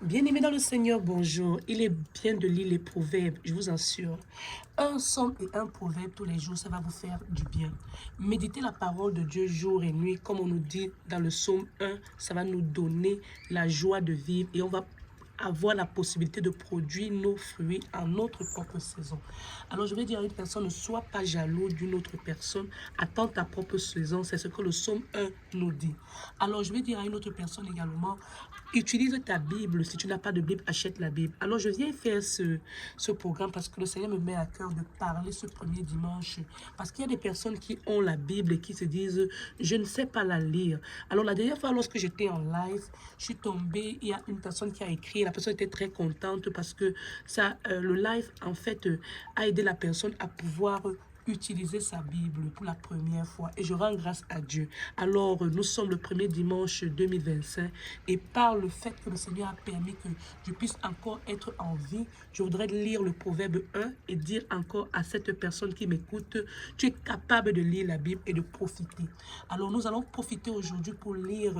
Bien-aimés dans le Seigneur, bonjour. Il est bien de lire les proverbes, je vous assure. Un psaume et un proverbe tous les jours, ça va vous faire du bien. Méditez la parole de Dieu jour et nuit, comme on nous dit dans le psaume 1, ça va nous donner la joie de vivre et on va avoir la possibilité de produire nos fruits en notre propre saison. Alors je vais dire à une personne, ne sois pas jaloux d'une autre personne, attends ta propre saison, c'est ce que le psaume 1 nous dit. Alors je vais dire à une autre personne également, utilise ta Bible. Si tu n'as pas de Bible, achète la Bible. Alors, je viens faire ce programme parce que le Seigneur me met à cœur de parler ce premier dimanche. Parce qu'il y a des personnes qui ont la Bible et qui se disent, je ne sais pas la lire. Alors, la dernière fois, lorsque j'étais en live, je suis tombée, il y a une personne qui a écrit, la personne était très contente parce que ça, le live, en fait, a aidé la personne à pouvoir utiliser sa Bible pour la première fois et je rends grâce à Dieu. Alors, nous sommes le premier dimanche 2025 et par le fait que le Seigneur a permis que je puisse encore être en vie, je voudrais lire le proverbe 1 et dire encore à cette personne qui m'écoute, tu es capable de lire la Bible et de profiter. Alors, nous allons profiter aujourd'hui pour lire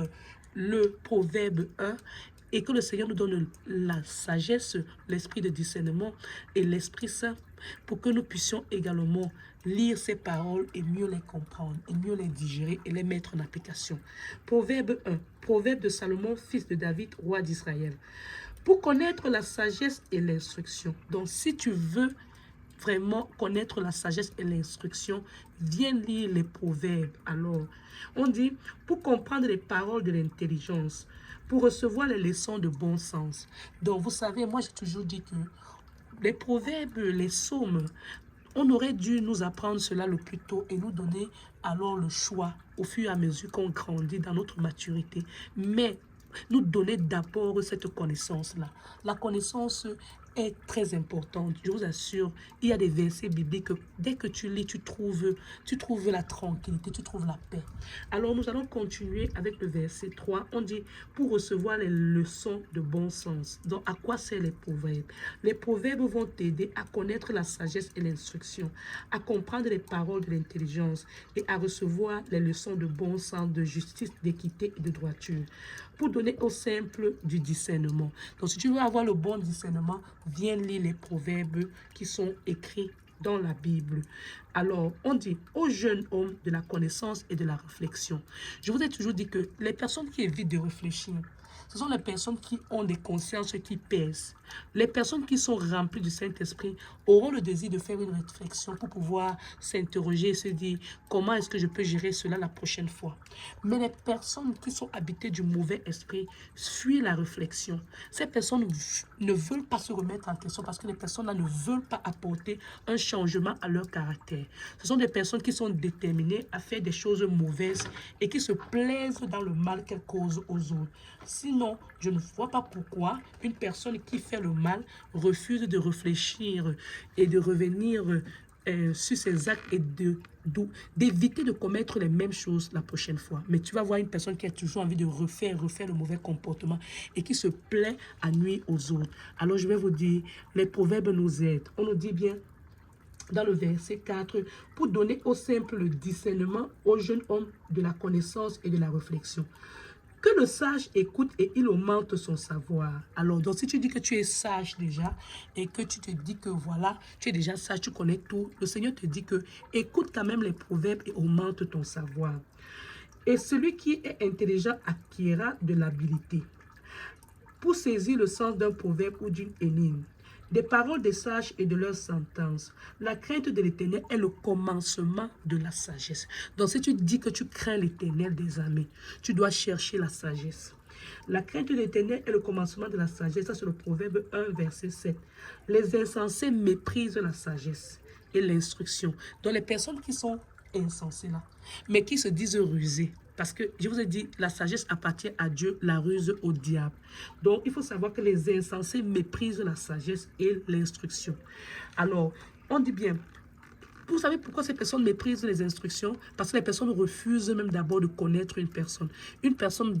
le proverbe 1 et que le Seigneur nous donne la sagesse, l'esprit de discernement et l'Esprit Saint pour que nous puissions également lire ces paroles et mieux les comprendre, et mieux les digérer et les mettre en application. Proverbe 1, proverbe de Salomon, fils de David, roi d'Israël. Pour connaître la sagesse et l'instruction. Donc, si tu veux vraiment connaître la sagesse et l'instruction, viens lire les proverbes. Alors, on dit, pour comprendre les paroles de l'intelligence, pour recevoir les leçons de bon sens. Donc, vous savez, moi, j'ai toujours dit que les proverbes, les psaumes, on aurait dû nous apprendre cela le plus tôt et nous donner alors le choix au fur et à mesure qu'on grandit dans notre maturité. Mais nous donner d'abord cette connaissance-là. La connaissance est très importante. Je vous assure, il y a des versets bibliques que dès que tu lis, tu trouves la tranquillité, tu trouves la paix. Alors nous allons continuer avec le verset 3. On dit, pour recevoir les leçons de bon sens. Donc à quoi servent les proverbes? Les proverbes vont t'aider à connaître la sagesse et l'instruction, à comprendre les paroles de l'intelligence et à recevoir les leçons de bon sens, de justice, d'équité et de droiture, pour donner au simple du discernement. Donc si tu veux avoir le bon discernement, viens lire les proverbes qui sont écrits dans la Bible. Alors, on dit aux jeunes hommes de la connaissance et de la réflexion. Je vous ai toujours dit que les personnes qui évitent de réfléchir, ce sont les personnes qui ont des consciences qui pèsent. Les personnes qui sont remplies du Saint-Esprit auront le désir de faire une réflexion pour pouvoir s'interroger et se dire comment est-ce que je peux gérer cela la prochaine fois. Mais les personnes qui sont habitées du mauvais esprit fuient la réflexion. Ces personnes ne veulent pas se remettre en question parce que les personnes-là ne veulent pas apporter un changement à leur caractère. Ce sont des personnes qui sont déterminées à faire des choses mauvaises et qui se plaisent dans le mal qu'elles causent aux autres. Sinon, je ne vois pas pourquoi une personne qui fait le mal refuse de réfléchir et de revenir sur ses actes et d'éviter de commettre les mêmes choses la prochaine fois. Mais tu vas voir une personne qui a toujours envie de refaire le mauvais comportement et qui se plaît à nuire aux autres. Alors je vais vous dire, les proverbes nous aident. On nous dit bien dans le verset 4, pour donner au simple le discernement aux jeunes hommes de la connaissance et de la réflexion. Que le sage écoute et il augmente son savoir. Alors, donc si tu dis que tu es sage déjà et que tu te dis que voilà, tu es déjà sage, tu connais tout, le Seigneur te dit que écoute quand même les proverbes et augmente ton savoir. Et celui qui est intelligent acquérera de l'habileté pour saisir le sens d'un proverbe ou d'une énigme, des paroles des sages et de leurs sentences. La crainte de l'Éternel est le commencement de la sagesse. Donc si tu dis que tu crains l'Éternel des armées, tu dois chercher la sagesse. La crainte de l'Éternel est le commencement de la sagesse. Ça c'est le proverbe 1, verset 7. Les insensés méprisent la sagesse et l'instruction. Donc les personnes qui sont insensées là, mais qui se disent rusées, parce que je vous ai dit, la sagesse appartient à Dieu, la ruse au diable. Donc, il faut savoir que les insensés méprisent la sagesse et l'instruction. Alors, on dit bien, vous savez pourquoi ces personnes méprisent les instructions? Parce que les personnes refusent même d'abord de connaître une personne. Une personne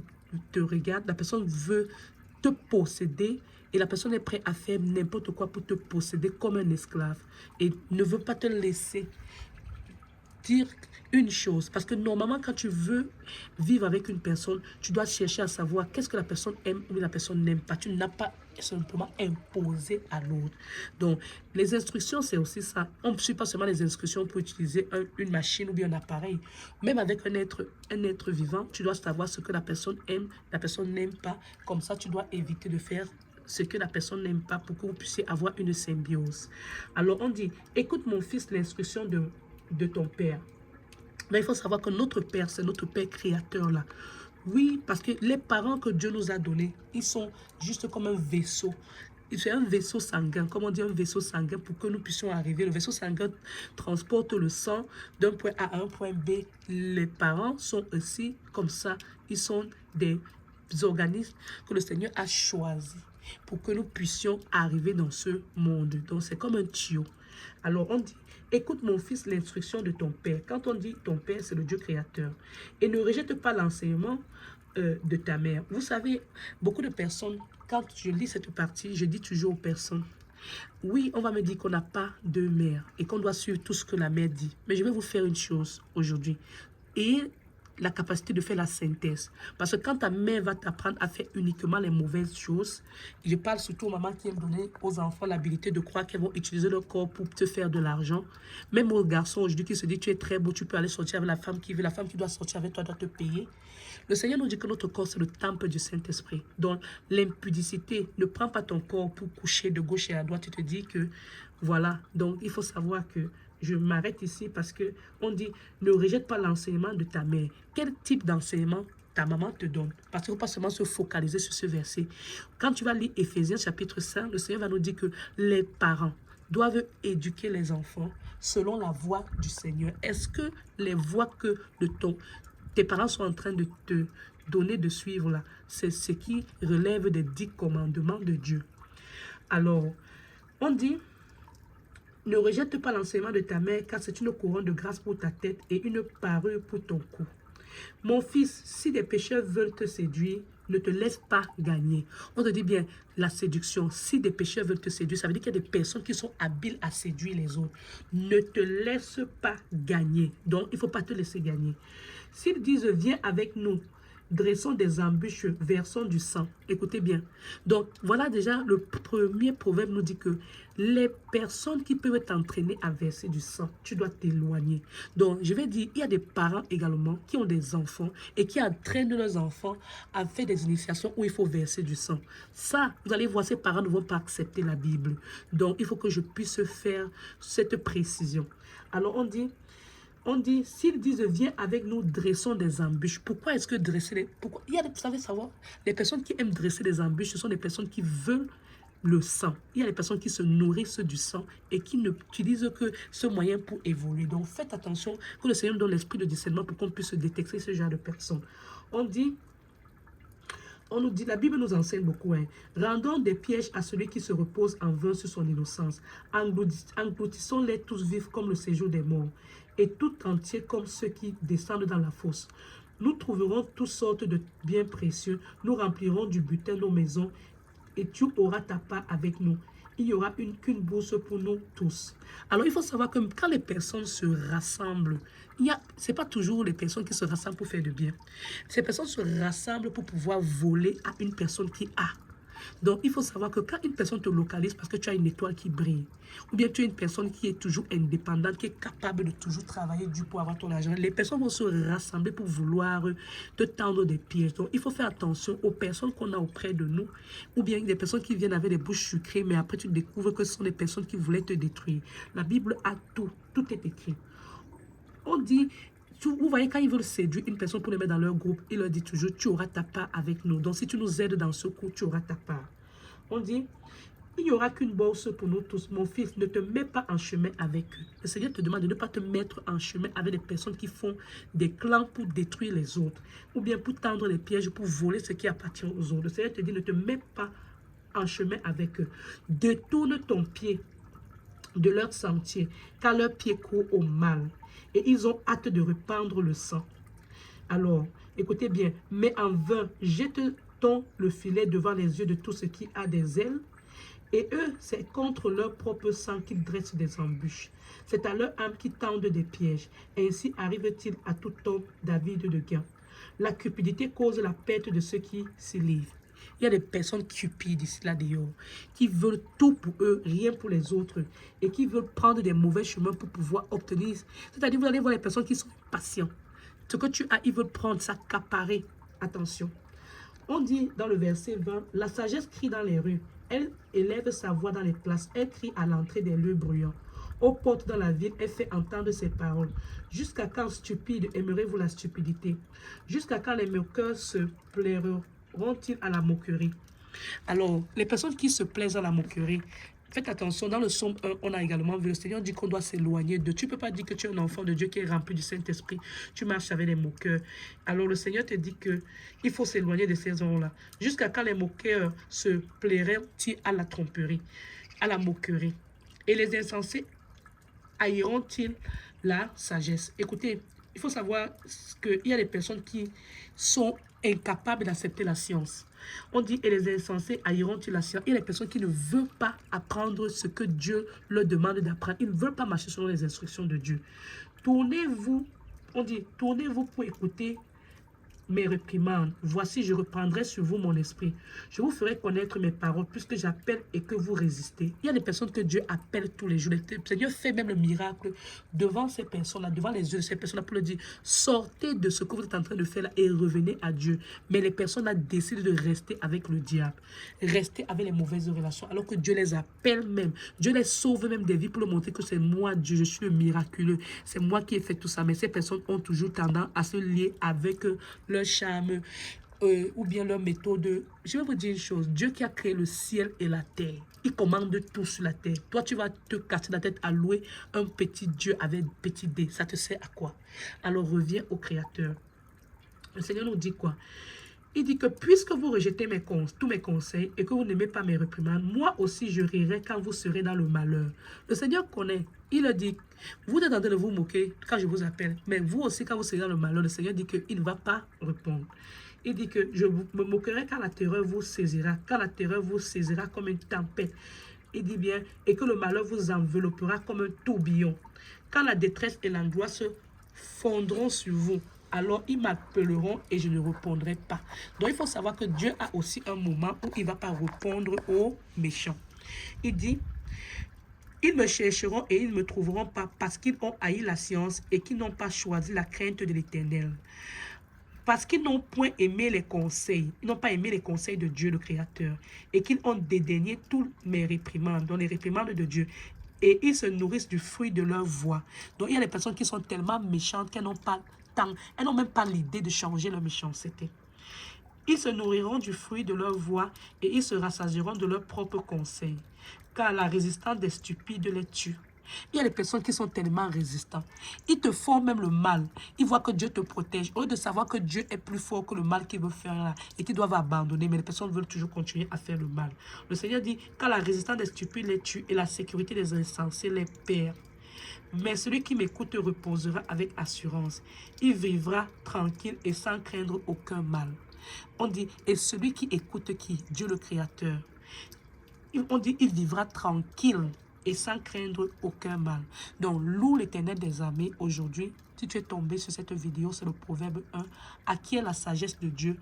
te regarde, la personne veut te posséder et la personne est prête à faire n'importe quoi pour te posséder comme un esclave et ne veut pas te laisser dire une chose. Parce que normalement, quand tu veux vivre avec une personne, tu dois chercher à savoir qu'est-ce que la personne aime ou la personne n'aime pas. Tu n'as pas simplement imposé à l'autre. Donc, les instructions, c'est aussi ça. On ne suit pas seulement les instructions pour utiliser une machine ou bien un appareil. Même avec un être vivant, tu dois savoir ce que la personne aime, la personne n'aime pas. Comme ça, tu dois éviter de faire ce que la personne n'aime pas pour que vous puissiez avoir une symbiose. Alors, on dit, écoute mon fils, l'instruction de ton père. Là, il faut savoir que notre Père, c'est notre Père créateur là. Oui, parce que les parents que Dieu nous a donnés, ils sont juste comme un vaisseau. C'est un vaisseau sanguin, comme on dit un vaisseau sanguin pour que nous puissions arriver. Le vaisseau sanguin transporte le sang d'un point A à un point B. Les parents sont aussi comme ça. Ils sont des organismes que le Seigneur a choisis pour que nous puissions arriver dans ce monde. Donc c'est comme un tuyau. Alors on dit, écoute mon fils l'instruction de ton père. Quand on dit ton père, c'est le Dieu créateur. Et ne rejette pas l'enseignement de ta mère. Vous savez, beaucoup de personnes, quand je lis cette partie, je dis toujours aux personnes, oui, on va me dire qu'on n'a pas de mère et qu'on doit suivre tout ce que la mère dit. Mais je vais vous faire une chose aujourd'hui. Et la capacité de faire la synthèse. Parce que quand ta mère va t'apprendre à faire uniquement les mauvaises choses, je parle surtout aux mamans qui aiment donner aux enfants l'habilité de croire qu'elles vont utiliser leur corps pour te faire de l'argent. Même aux garçons aujourd'hui qui se disent tu es très beau, tu peux aller sortir avec la femme qui veut, la femme qui doit sortir avec toi doit te payer. Le Seigneur nous dit que notre corps c'est le temple du Saint-Esprit. Donc l'impudicité, ne prends pas ton corps pour coucher de gauche et à droite. Tu te dis que voilà, donc il faut savoir que je m'arrête ici parce que on dit ne rejette pas l'enseignement de ta mère. Quel type d'enseignement ta maman te donne? Parce qu'il ne faut pas seulement se focaliser sur ce verset. Quand tu vas lire Éphésiens chapitre 5, le Seigneur va nous dire que les parents doivent éduquer les enfants selon la voie du Seigneur. Est-ce que les voies que tes parents sont en train de te donner de suivre là, c'est ce qui relève des 10 commandements de Dieu? Alors, on dit, ne rejette pas l'enseignement de ta mère, car c'est une couronne de grâce pour ta tête et une parure pour ton cou. Mon fils, si des pécheurs veulent te séduire, ne te laisse pas gagner. On te dit bien, la séduction, si des pécheurs veulent te séduire, ça veut dire qu'il y a des personnes qui sont habiles à séduire les autres. Ne te laisse pas gagner. Donc, il ne faut pas te laisser gagner. S'ils disent, viens avec nous, dressons des embûches, versons du sang. Écoutez bien. Donc, voilà déjà, le premier proverbe nous dit que les personnes qui peuvent t'entraîner à verser du sang, tu dois t'éloigner. Donc, je vais dire, il y a des parents également qui ont des enfants et qui entraînent leurs enfants à faire des initiations où il faut verser du sang. Ça, vous allez voir, ces parents ne vont pas accepter la Bible. Donc, il faut que je puisse faire cette précision. Alors, on dit, s'ils disent, viens avec nous, dressons des embûches. Pourquoi est-ce que dresser les... Pourquoi? Vous savez savoir, les personnes qui aiment dresser des embûches, ce sont des personnes qui veulent le sang. Il y a des personnes qui se nourrissent du sang et qui n'utilisent que ce moyen pour évoluer. Donc, faites attention que le Seigneur nous donne l'esprit de discernement pour qu'on puisse détecter ce genre de personnes. On nous dit, la Bible nous enseigne beaucoup, hein. Rendons des pièges à celui qui se repose en vain sur son innocence. Engloutissons-les tous vifs comme le séjour des morts, et tout entier comme ceux qui descendent dans la fosse. Nous trouverons toutes sortes de biens précieux, nous remplirons du butin nos maisons, et tu auras ta part avec nous. Il n'y aura qu'une bourse pour nous tous. Alors, il faut savoir que quand les personnes se rassemblent, ce n'est pas toujours les personnes qui se rassemblent pour faire du bien. Ces personnes se rassemblent pour pouvoir voler à une personne qui a. Donc, il faut savoir que quand une personne te localise parce que tu as une étoile qui brille, ou bien tu es une personne qui est toujours indépendante, qui est capable de toujours travailler dur pour avoir ton argent, les personnes vont se rassembler pour vouloir te tendre des pièges. Donc, il faut faire attention aux personnes qu'on a auprès de nous, ou bien des personnes qui viennent avec des bouches sucrées, mais après tu découvres que ce sont des personnes qui voulaient te détruire. La Bible a tout est écrit. On dit... Vous voyez, quand ils veulent séduire une personne pour les mettre dans leur groupe, ils leur disent toujours, tu auras ta part avec nous. Donc, si tu nous aides dans ce coup, tu auras ta part. On dit, il n'y aura qu'une bourse pour nous tous. Mon fils, ne te mets pas en chemin avec eux. Le Seigneur te demande de ne pas te mettre en chemin avec des personnes qui font des clans pour détruire les autres. Ou bien pour tendre les pièges, pour voler ce qui appartient aux autres. Le Seigneur te dit, ne te mets pas en chemin avec eux. Détourne ton pied de leur sentier, car leur pied court au mal. Et ils ont hâte de répandre le sang. Alors, écoutez bien, mais en vain, jette jette-t-on le filet devant les yeux de tout ce qui a des ailes? Et eux, c'est contre leur propre sang qu'ils dressent des embûches. C'est à leur âme qu'ils tendent des pièges. Et ainsi arrive-t-il à tout homme David de gain. La cupidité cause la perte de ceux qui s'y livrent. Il y a des personnes cupides ici, là dehors, qui veulent tout pour eux, rien pour les autres, et qui veulent prendre des mauvais chemins pour pouvoir obtenir. C'est-à-dire, vous allez voir les personnes qui sont patientes. Ce que tu as, ils veulent prendre, s'accaparer. Attention. On dit dans le verset 20, la sagesse crie dans les rues, elle élève sa voix dans les places, elle crie à l'entrée des lieux bruyants. Aux portes dans la ville, elle fait entendre ses paroles. Jusqu'à quand, stupide, aimerez-vous la stupidité? Jusqu'à quand les moqueurs se plairont-ils à la moquerie? Alors, les personnes qui se plaisent à la moquerie, faites attention, dans le psaume 1, on a également vu, le Seigneur dit qu'on doit s'éloigner de. Tu ne peux pas dire que tu es un enfant de Dieu qui est rempli du Saint-Esprit. Tu marches avec les moqueurs. Alors le Seigneur te dit qu'il faut s'éloigner de ces hommes-là. Jusqu'à quand les moqueurs se plairont-ils à la tromperie, à la moquerie? Et les insensés haïront-ils la sagesse? Écoutez, il faut savoir qu'il y a des personnes qui sont incapables d'accepter la science. On dit, et les insensés haïront-ils la science? Il y a des personnes qui ne veulent pas apprendre ce que Dieu leur demande d'apprendre. Ils ne veulent pas marcher selon les instructions de Dieu. Tournez-vous, on dit, tournez-vous pour écouter mes réprimandes. Voici, je reprendrai sur vous mon esprit. Je vous ferai connaître mes paroles, puisque j'appelle et que vous résistez. Il y a des personnes que Dieu appelle tous les jours. Le Seigneur fait même le miracle devant ces personnes-là, devant les yeux de ces personnes-là, pour leur dire, sortez de ce que vous êtes en train de faire là et revenez à Dieu. Mais les personnes-là décident de rester avec le diable, rester avec les mauvaises relations, alors que Dieu les appelle même. Dieu les sauve même des vies pour leur montrer que c'est moi, Dieu, je suis le miraculeux. C'est moi qui ai fait tout ça. Mais ces personnes ont toujours tendance à se lier avec leur charme ou bien leur méthode. Je vais vous dire une chose, Dieu qui a créé le ciel et la terre, il commande tout sur la terre. Toi, tu vas te casser la tête à louer un petit Dieu avec petit dé. Ça te sert à quoi? Alors reviens au Créateur. Le Seigneur nous dit quoi? Il dit que puisque vous rejetez tous mes conseils et que vous n'aimez pas mes réprimandes, moi aussi je rirai quand vous serez dans le malheur. Le Seigneur connaît. Il a dit, vous êtes en train de vous moquer quand je vous appelle, mais vous aussi quand vous serez dans le malheur, le Seigneur dit qu'il ne va pas répondre. Il dit que je me moquerai quand la terreur vous saisira, quand la terreur vous saisira comme une tempête. Il dit bien, et que le malheur vous enveloppera comme un tourbillon. Quand la détresse et l'angoisse fondront sur vous, alors ils m'appelleront et je ne répondrai pas. Donc il faut savoir que Dieu a aussi un moment où il ne va pas répondre aux méchants. Il dit, ils me chercheront et ils ne me trouveront pas parce qu'ils ont haï la science et qu'ils n'ont pas choisi la crainte de l'Éternel. Parce qu'ils n'ont point aimé les conseils, ils n'ont pas aimé les conseils de Dieu le Créateur et qu'ils ont dédaigné toutes mes réprimandes, donc les réprimandes de Dieu. Et ils se nourrissent du fruit de leur voix. Donc il y a des personnes qui sont tellement méchantes qu'elles n'ont pas elles n'ont même pas l'idée de changer leur méchanceté. Ils se nourriront du fruit de leur voix et ils se rassasieront de leurs propres conseils. Car la résistance des stupides les tue. Il y a des personnes qui sont tellement résistantes. Ils te font même le mal. Ils voient que Dieu te protège. Au lieu de savoir que Dieu est plus fort que le mal qu'ils veulent faire là et qu'ils doivent abandonner. Mais les personnes veulent toujours continuer à faire le mal. Le Seigneur dit, quand la résistance des stupides les tue et la sécurité des insensés les perd. Mais celui qui m'écoute reposera avec assurance. Il vivra tranquille et sans craindre aucun mal. On dit, et celui qui écoute qui? Dieu le Créateur. On dit, il vivra tranquille et sans craindre aucun mal. Donc, loue l'Éternel des armées aujourd'hui. Si tu es tombé sur cette vidéo, c'est le Proverbe 1. Acquiert la sagesse de Dieu.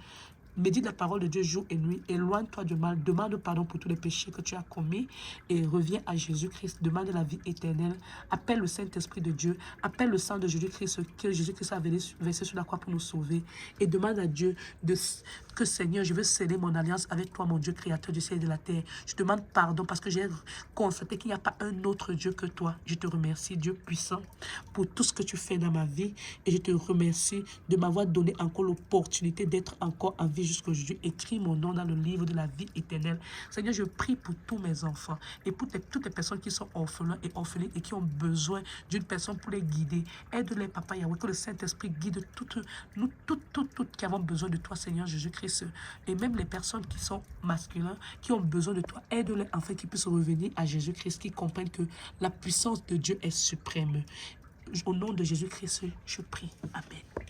Médite la parole de Dieu jour et nuit. Éloigne-toi du mal. Demande pardon pour tous les péchés que tu as commis. Et reviens à Jésus-Christ. Demande la vie éternelle. Appelle le Saint-Esprit de Dieu. Appelle le sang de Jésus-Christ que Jésus-Christ a versé sur la croix pour nous sauver. Et demande à Dieu que Seigneur, je veux sceller mon alliance avec toi, mon Dieu créateur du ciel et de la terre. Je demande pardon parce que j'ai constaté qu'il n'y a pas un autre Dieu que toi. Je te remercie, Dieu puissant, pour tout ce que tu fais dans ma vie. Et je te remercie de m'avoir donné encore l'opportunité d'être encore en vie jusqu'aujourd'hui. Écris mon nom dans le livre de la vie éternelle. Seigneur, je prie pour tous mes enfants et pour toutes les personnes qui sont orphelins et orphelines et qui ont besoin d'une personne pour les guider. Aide-les, Papa Yahweh, que le Saint-Esprit guide nous toutes qui avons besoin de toi, Seigneur Jésus-Christ. Et même les personnes qui sont masculins, qui ont besoin de toi, aide-les afin qu'ils puissent revenir à Jésus-Christ, qui comprennent que la puissance de Dieu est suprême. Au nom de Jésus-Christ, je prie. Amen.